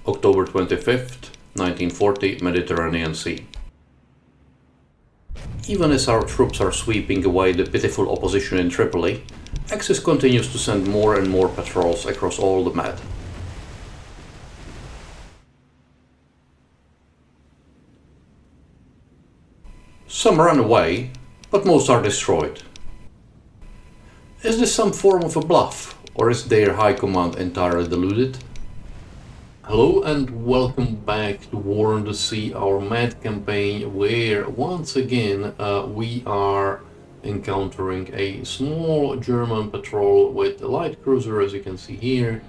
October 25th, 1940, Mediterranean Sea. Even as our troops are sweeping away the pitiful opposition in Tripoli, Axis continues to send more and more patrols across all the Med. Some run away, but most are destroyed. Is this some form of a bluff, or is their high command entirely deluded? Hello and welcome back to War on the Sea, our Med campaign, where once again we are encountering a small German patrol with a light cruiser, as you can see here,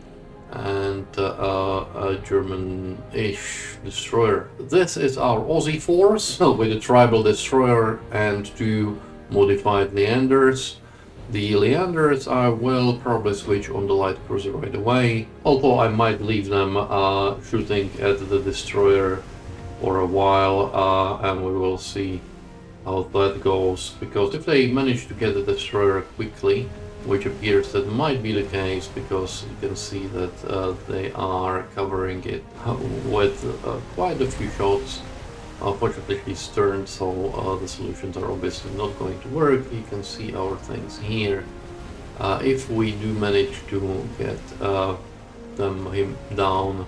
and a German-ish destroyer. This is our Aussie force with a tribal destroyer and two modified Leanders. The Leanders I will probably switch on the light cruiser right away, although I might leave them shooting at the destroyer for a while, and we will see how that goes, because if they manage to get the destroyer quickly, which appears that might be the case, because you can see that they are covering it with quite a few shots. Unfortunately he's turned, so the solutions are obviously not going to work. You can see our things here. If we do manage to get him down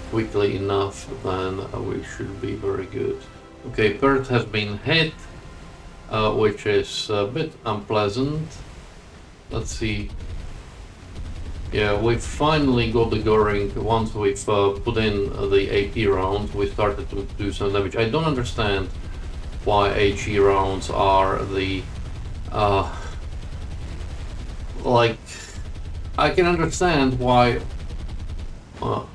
quickly enough, then we should be very good. Okay, Perth has been hit, which is a bit unpleasant. Let's see. Yeah, we finally got the Goring. Once we've put in the AP rounds, we started to do some damage. I don't understand why HE rounds are the... like, I can understand why I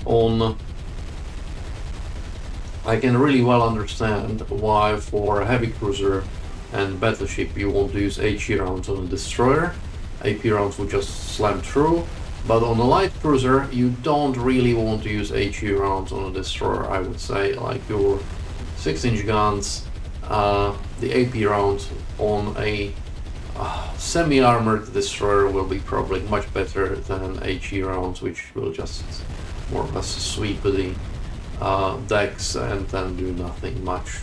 can really well understand why for a heavy cruiser and battleship you want to use HE rounds on a destroyer. AP rounds will just slam through. But on a light cruiser, you don't really want to use HE rounds on a destroyer, I would say. Like your 6-inch guns, the AP rounds on a semi-armored destroyer will be probably much better than HE rounds, which will just more or less sweep the decks and then do nothing much.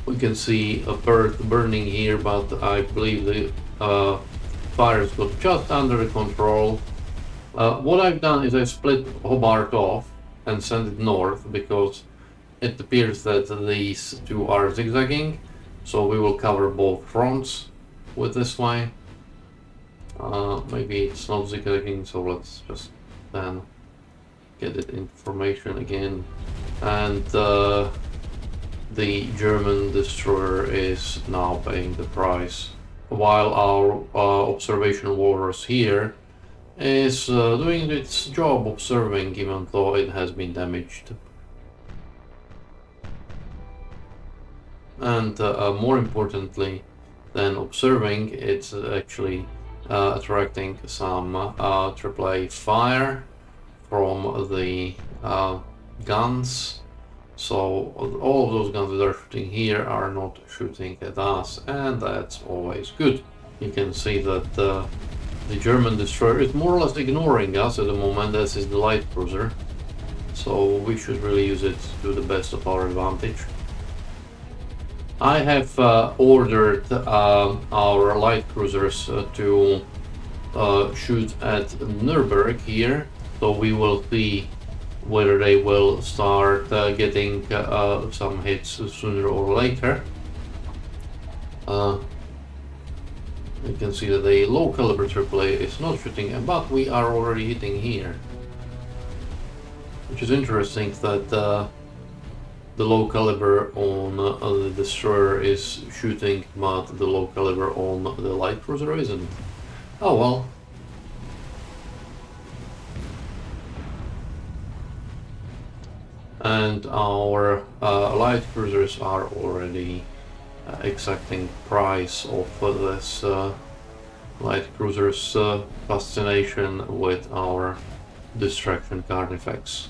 We can see a bird burning here, but I believe the fires got just under control. What I've done is I split Hobart off and sent it north, because it appears that these two are zigzagging, so we will cover both fronts with this way. Maybe it's not zigzagging, so let's just then get it information again. And the German destroyer is now paying the price, while our observation walrus here is doing its job observing, even though it has been damaged. And more importantly than observing, it's actually attracting some AAA fire from the guns. So all of those guns that are shooting here are not shooting at us, and that's always good. You can see that the German destroyer is more or less ignoring us at the moment, as is the light cruiser. So we should really use it to the best of our advantage. I have ordered our light cruisers to shoot at Nuremberg here, so we will see whether they will start getting some hits sooner or later. You can see that the low caliber AAA is not shooting, but we are already hitting here. Which is interesting that the low caliber on the destroyer is shooting, but the low caliber on the light cruiser isn't. Oh well. And our light cruisers are already exacting price of this light cruiser's fascination with our distraction carnifex.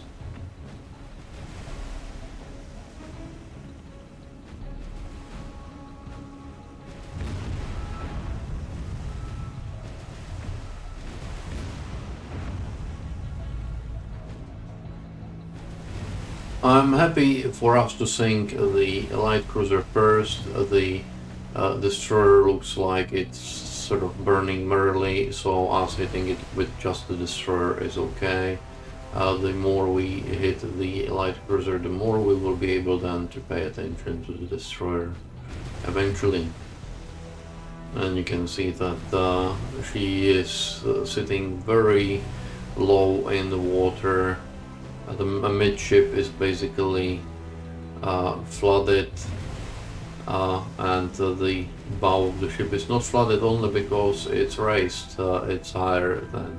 I'm happy for us to sink the light cruiser first. The destroyer looks like it's sort of burning merrily, so us hitting it with just the destroyer is okay. The more we hit the light cruiser, the more we will be able then to pay attention to the destroyer eventually. And you can see that she is sitting very low in the water. The midship is basically flooded, and the bow of the ship is not flooded only because it's raised. It's higher than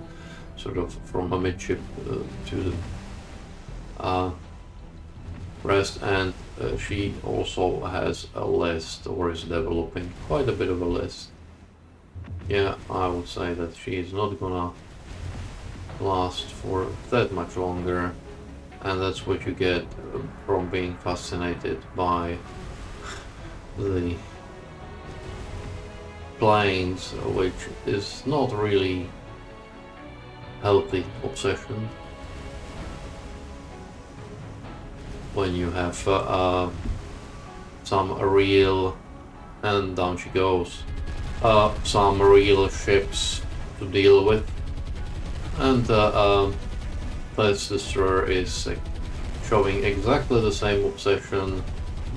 sort of from a midship to the rest, and she also has a list, or is developing quite a bit of a list. Yeah, I would say that she is not gonna last for that much longer, and that's what you get from being fascinated by the planes, which is not really healthy obsession when you have some real, and down she goes, some real ships to deal with, and this destroyer is showing exactly the same obsession,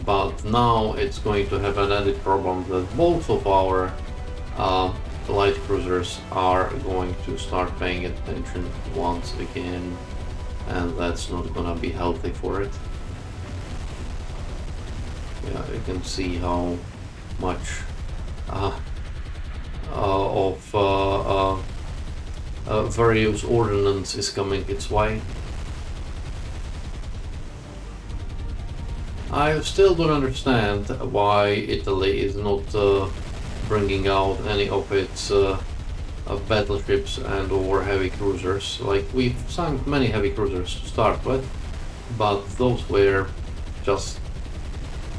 but now it's going to have an added problem that both of our light cruisers are going to start paying attention once again, and that's not gonna be healthy for it. Yeah, you can see how much of various ordnance is coming its way. I still don't understand why Italy is not bringing out any of its battleships and or heavy cruisers. Like, we've sunk many heavy cruisers to start with, but those were just...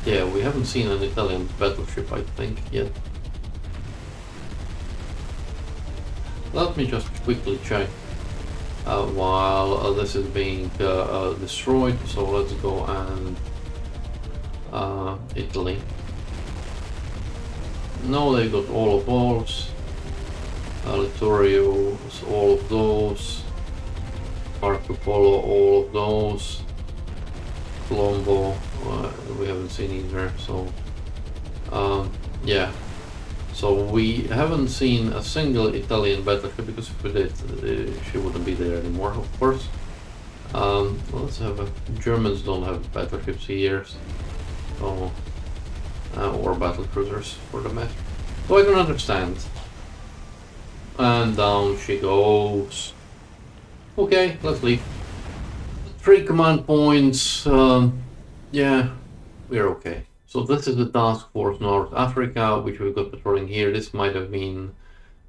yeah, we haven't seen an Italian battleship, I think, yet. Let me just quickly check while this is being destroyed. So let's go and Italy. No, they got all of those. Littorio, all of those. Marco Polo, all of those. Colombo, we haven't seen either. So yeah. So we haven't seen a single Italian battleship, because if we did, she wouldn't be there anymore, of course. Let's have a... Germans don't have battleships here, so, or battle cruisers for the matter. So I don't understand. And down she goes. Okay, let's leave. 3 command points. Yeah, we're okay. So this is the Task Force North Africa, which we've got patrolling here. This might have been...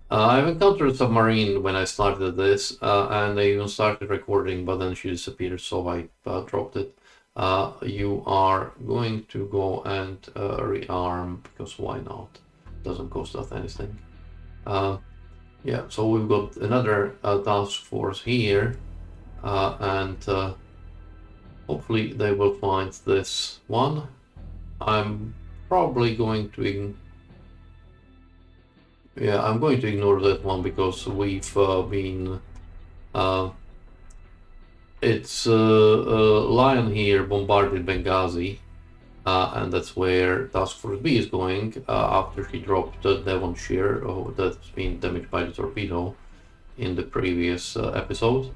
I've encountered a submarine when I started this, and I even started recording, but then she disappeared, so I dropped it. You are going to go and rearm, because why not? Doesn't cost us anything. Yeah, so we've got another task force here, and hopefully they will find this one. I'm probably going to I'm going to ignore that one, because we've been it's Lion here bombarded Benghazi, and that's where Task Force B is going after she dropped Devonshire, that's been damaged by the torpedo in the previous episode,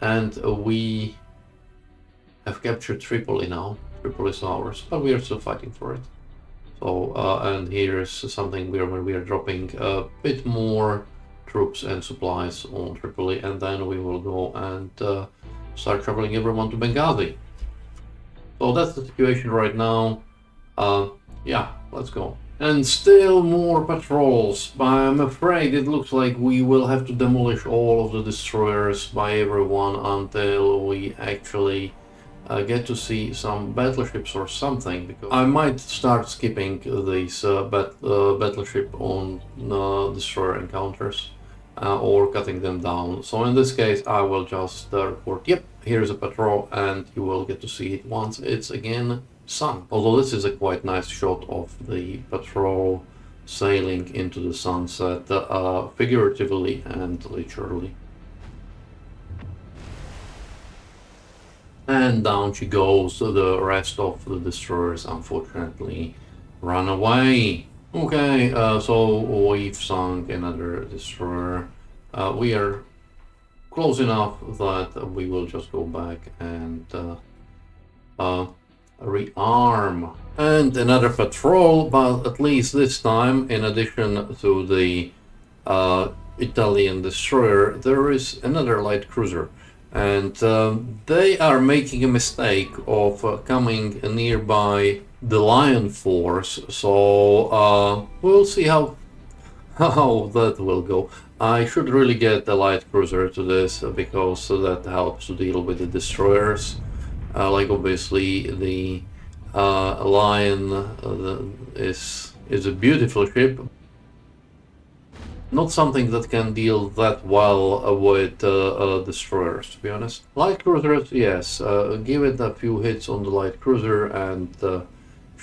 and we have captured Tripoli now. Tripoli is ours, but we are still fighting for it. So, and here's something where we are dropping a bit more troops and supplies on Tripoli, and then we will go and start traveling everyone to Benghazi. So that's the situation right now. Yeah, let's go. And still more patrols. I'm afraid it looks like we will have to demolish all of the destroyers by everyone until we actually get to see some battleships or something, because I might start skipping these battleship on destroyer encounters or cutting them down. So in this case I will just report, yep, here's a patrol, and you will get to see it once it's again sunk. Although this is a quite nice shot of the patrol sailing into the sunset, figuratively and literally. And down she goes. The rest of the destroyers unfortunately run away. Okay, so we've sunk another destroyer. We are close enough that we will just go back and rearm. And another patrol, but at least this time, in addition to the Italian destroyer, there is another light cruiser. And they are making a mistake of coming nearby the Lion Force, so we'll see how that will go. I should really get the light cruiser to this because that helps to deal with the destroyers. Like obviously the Lion is a beautiful ship. Not something that can deal that well with destroyers, to be honest. Light cruisers, yes. Give it a few hits on the light cruiser and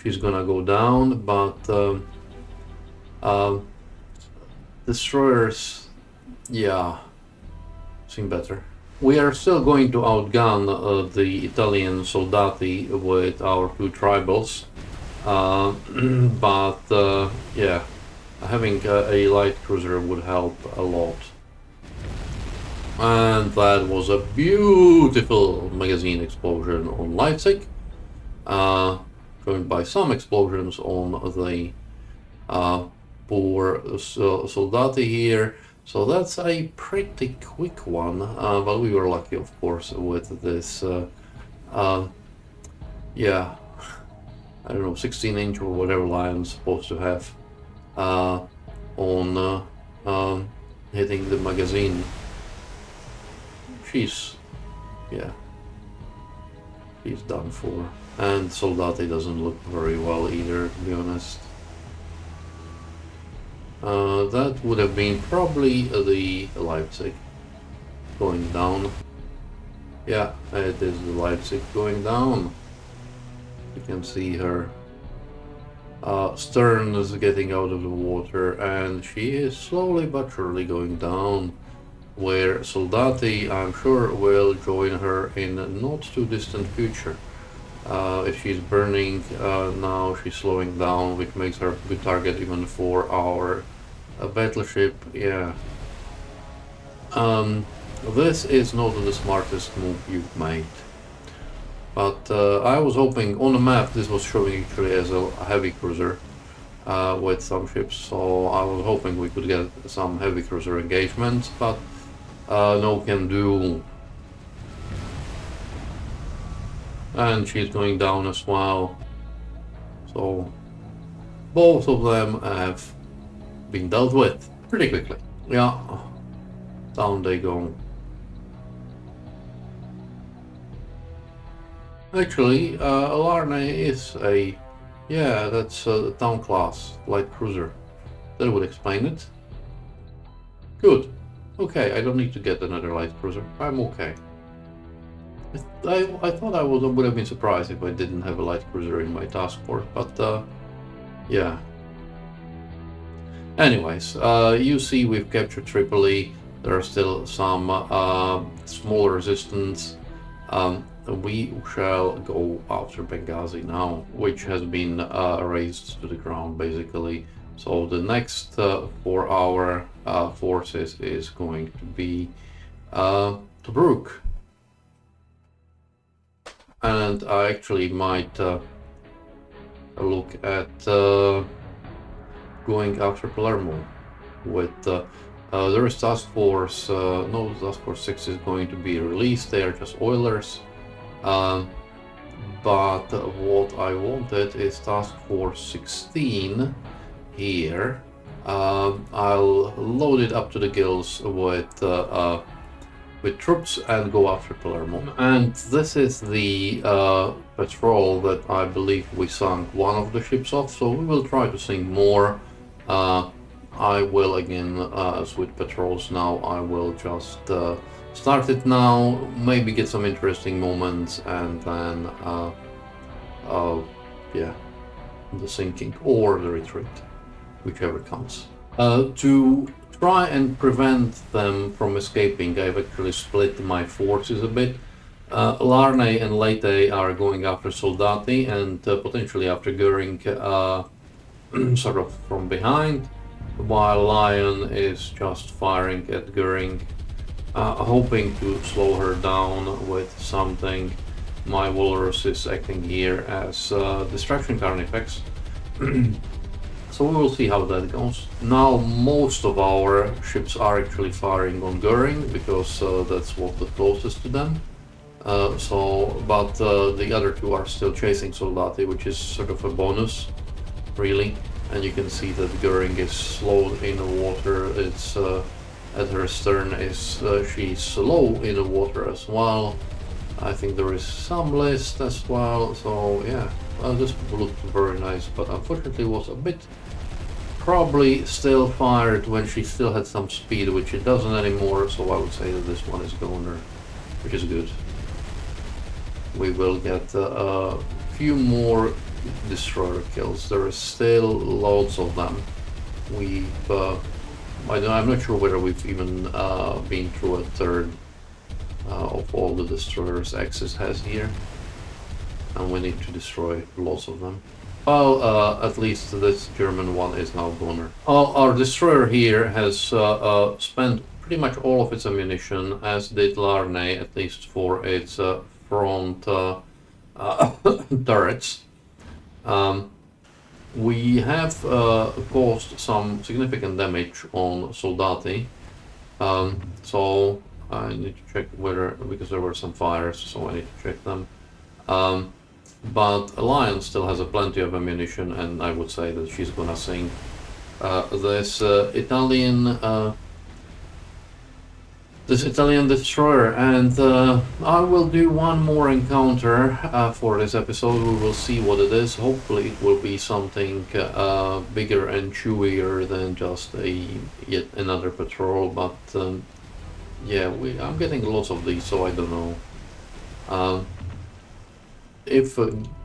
she's gonna go down, but destroyers, yeah, seem better. We are still going to outgun the Italian soldati with our two tribals, but yeah. Having a light cruiser would help a lot. And that was a beautiful magazine explosion on Leipzig, joined by some explosions on the poor soldati here. So that's a pretty quick one, but we were lucky, of course, with this, yeah, I don't know, 16-inch or whatever Lion's supposed to have. On hitting the magazine. She's done for. And Soldati doesn't look very well either, to be honest. That would have been probably the Leipzig going down. Yeah, it is the Leipzig going down. You can see her stern is getting out of the water, and she is slowly but surely going down, where Soldati, I'm sure, will join her in a not too distant future. If she's burning now, she's slowing down, which makes her a good target even for our battleship. Yeah. This is not the smartest move you've made. But I was hoping, on the map this was showing actually as a heavy cruiser with some ships, so I was hoping we could get some heavy cruiser engagements, but no can do. And she's going down as well, so both of them have been dealt with pretty quickly. Yeah, down they go. Actually, Alarna is that's a town class light cruiser. That would explain it. Good. Okay, I don't need to get another light cruiser. I'm okay. I thought I would have been surprised if I didn't have a light cruiser in my task force, but yeah. Anyways, you see we've captured Tripoli. There are still some small resistance. We shall go after Benghazi now, which has been razed to the ground basically. So the next for our forces is going to be Tobruk. And I actually might look at going after Palermo with there is Task Force, no, Task Force 6 is going to be released, they are just Oilers. But what I wanted is Task Force 16 here. I'll load it up to the gills with troops and go after Palermo. And this is the patrol that I believe we sunk one of the ships off, so we will try to sink more. I will again switch patrols now. I will just start it now, maybe get some interesting moments, and then yeah, the sinking or the retreat, whichever comes. To try and prevent them from escaping, I've actually split my forces a bit. Larne and Leite are going after Soldati and potentially after Göring sort of from behind, while Lion is just firing at Göring, hoping to slow her down with something. My Walrus is acting here as distraction carnifex. So we will see how that goes. Now most of our ships are actually firing on Göring because that's what the closest to them. But the other two are still chasing Soldati, which is sort of a bonus, really. And you can see that Göring is slowed in the water. It's at her stern is she's slow in the water as well. I think there is some list as well. So yeah, this looked very nice, but unfortunately was a bit probably still fired when she still had some speed, which it doesn't anymore. So I would say that this one is goner, which is good. We will get a few more destroyer kills. There is still loads of them. I'm not sure whether we've even been through a third of all the destroyers Axis has here, and we need to destroy lots of them. Well, at least this German one is now goner. Our destroyer here has spent pretty much all of its ammunition, as did Larne, at least for its front turrets. We have caused some significant damage on Soldati, so I need to check whether, because there were some fires, so I need to check them. But Lion still has plenty of ammunition, and I would say that she's gonna sink this Italian destroyer, and I will do one more encounter for this episode. We will see what it is. Hopefully it will be something bigger and chewier than just yet another patrol, but yeah, I'm getting lots of these, so I don't know. If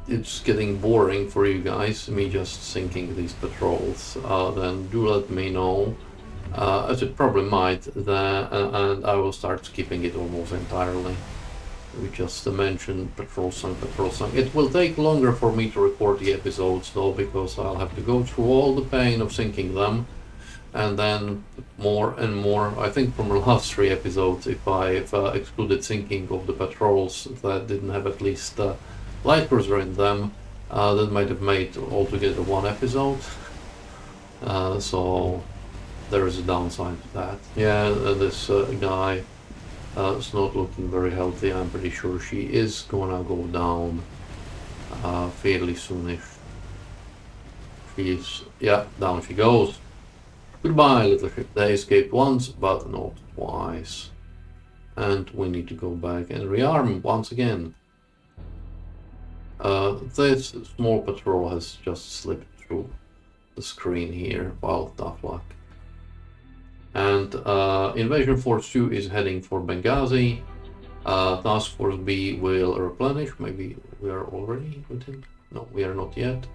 it's getting boring for you guys, me just sinking these patrols, then do let me know. As it probably might, and I will start skipping it almost entirely. We just mentioned patrol sunk. It will take longer for me to record the episodes though, because I'll have to go through all the pain of sinking them, and then more and more. I think from the last 3 episodes, if I've excluded sinking of the patrols that didn't have at least light cruiser in them, that might have made altogether 1 episode. So there is a downside to that. Yeah, this guy is not looking very healthy. I'm pretty sure she is gonna go down fairly soonish. Yeah, down she goes. Goodbye, little ship. They escaped once, but not twice. And we need to go back and rearm once again. This small patrol has just slipped through the screen here. Well, tough luck. And Invasion Force 2 is heading for Benghazi. Task Force B will replenish. Maybe we are already within? No, we are not yet.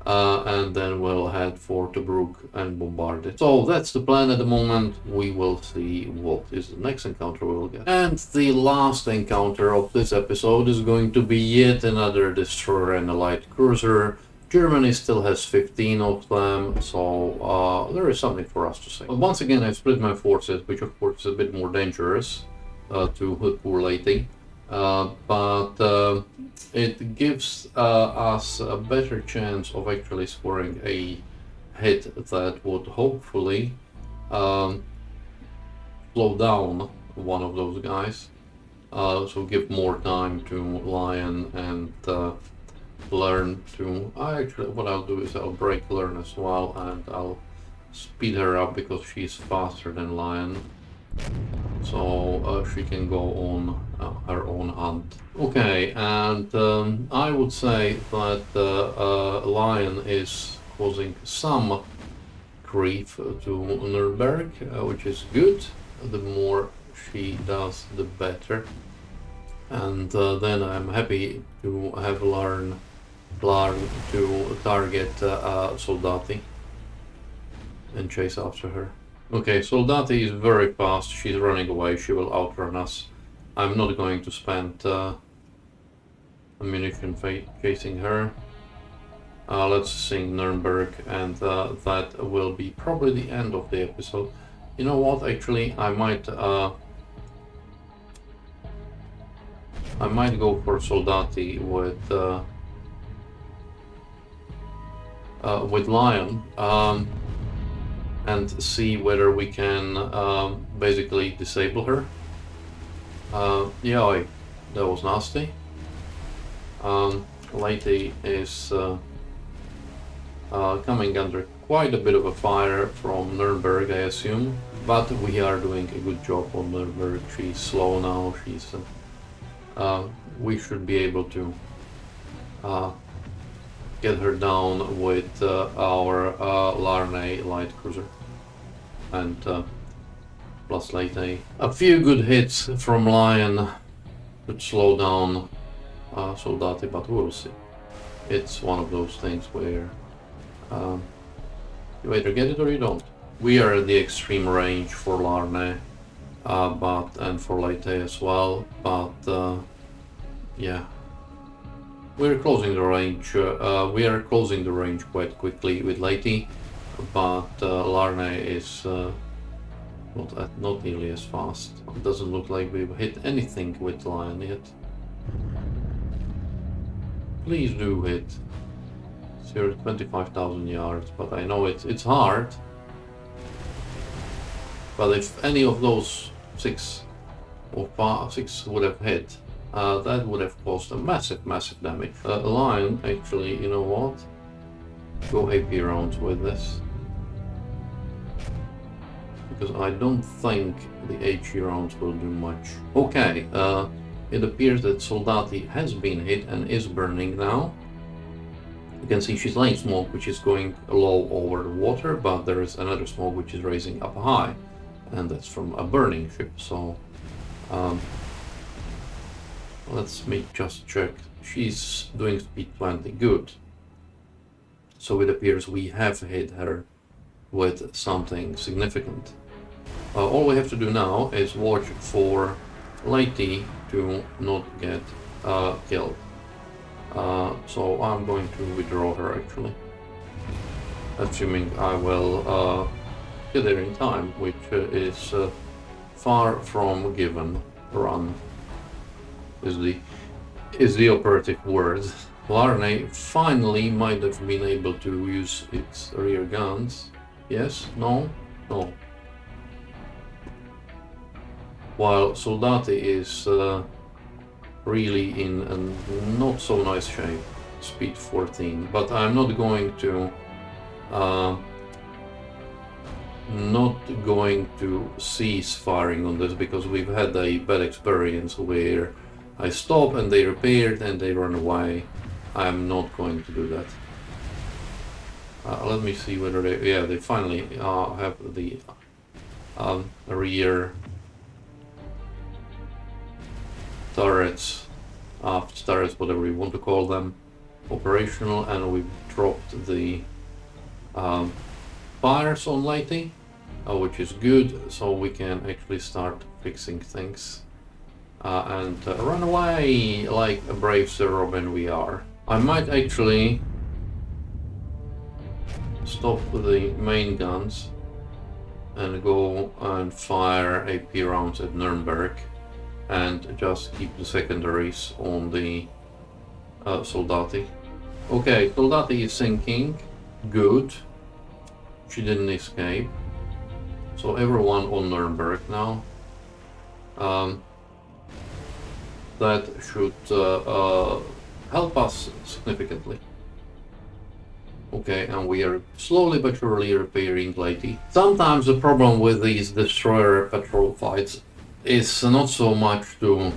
And then we'll head for Tobruk and bombard it. So that's the plan at the moment. We will see what is the next encounter we will get. And the last encounter of this episode is going to be yet another destroyer and a light cruiser. Germany still has 15 of them, so there is something for us to say. But once again, I've split my forces, which of course is a bit more dangerous to the poor lady. But it gives us a better chance of actually scoring a hit that would hopefully slow down one of those guys. So give more time to Lion and learn to... Actually, what I'll do is I'll break learn as well, and I'll speed her up because she's faster than Lion. So she can go on her own hunt. Okay, and I would say that Lion is causing some grief to Nuremberg, which is good. The more she does, the better. And then I'm happy to have learn to target Soldati and chase after her. Okay, Soldati is very fast. She's running away. She will outrun us. I'm not going to spend ammunition chasing her. Let's sing Nuremberg, and that will be probably the end of the episode. You know what? Actually, I might go for Soldati with Lion, and see whether we can basically disable her. Yeah, that was nasty. Lady is coming under quite a bit of a fire from Nuremberg, I assume, but we are doing a good job on Nuremberg. She's slow now. She's we should be able to get her down with our Larnay light cruiser and plus Lady. A few good hits from Lion could slow down Soldati, but we'll see. It's one of those things where you either get it or you don't. We are at the extreme range for Larnay, and for Leyte as well, but yeah, we're closing the range. We are closing the range quite quickly with Leyte, but Larnay is not nearly as fast. It doesn't look like we've hit anything with Lion yet. Please do hit. You're 25,000 yards, but I know it's hard. But if any of those six would have hit, that would have caused a massive damage. Lion, actually, you know what? Go AP rounds with this. Because I don't think the HE rounds will do much. Okay, it appears that Soldati has been hit and is burning now. You can see she's laying smoke, which is going low over the water, but there is another smoke which is raising up high, and that's from a burning ship. So let's just check. She's doing speed 20, good. So it appears we have hit her with something significant. All we have to do now is watch for Leyte to not get killed. So I'm going to withdraw her, actually, assuming I will get there in time, which is far from given. Run is the operative word. Larnay finally might have been able to use its rear guns. Yes? No? No. While Soldati is really in a not so nice shape, speed 14, but I'm not going to cease firing on this, because we've had a bad experience where I stop and they repaired and they run away. I'm not going to do that. Let me see whether they finally have the rear turrets, whatever you want to call them, operational, and we've dropped the fires on Leyte, which is good, so we can actually start fixing things and run away like a brave Sir Robin we are. I might actually stop the main guns and go and fire AP rounds at Nuremberg and just keep the secondaries on the Soldati. Okay, Soldati is sinking. Good. She didn't escape. So everyone on Nuremberg now. That should help us significantly. Okay, and we are slowly but surely repairing Leyte. Sometimes the problem with these destroyer patrol fights is not so much to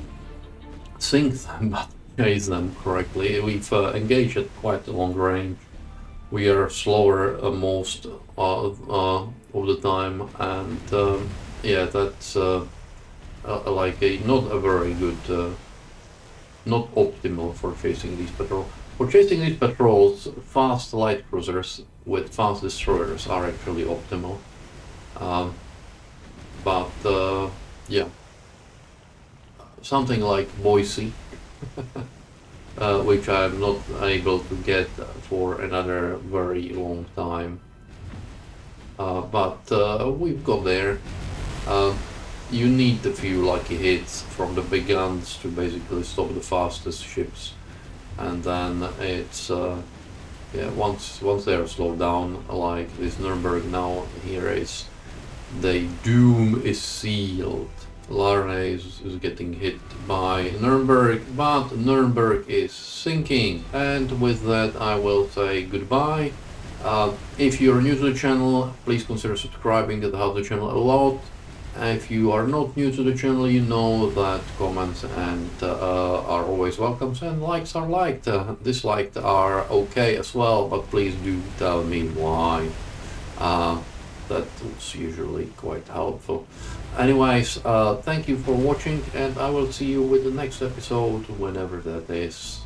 sink them, but chase them correctly. We've engaged at quite a long range, we are slower most of the time, and yeah, that's like not a very good, not optimal for chasing these patrols. For chasing these patrols, fast light cruisers with fast destroyers are actually optimal. Um, but yeah, something like Boise, which I'm not able to get for another very long time. But we've got there. You need a few lucky hits from the big guns to basically stop the fastest ships, and then it's yeah, once they're slowed down, like this Nuremberg now here is, the doom is sealed. Larne is getting hit by Nuremberg, but Nuremberg is sinking. And with that, I will say goodbye. If you're new to the channel, please consider subscribing. That helps the channel a lot. If you are not new to the channel, you know that comments and are always welcome, and likes are liked. Disliked are okay as well, but please do tell me why. That was usually quite helpful. Anyways, thank you for watching, and I will see you with the next episode, whenever that is.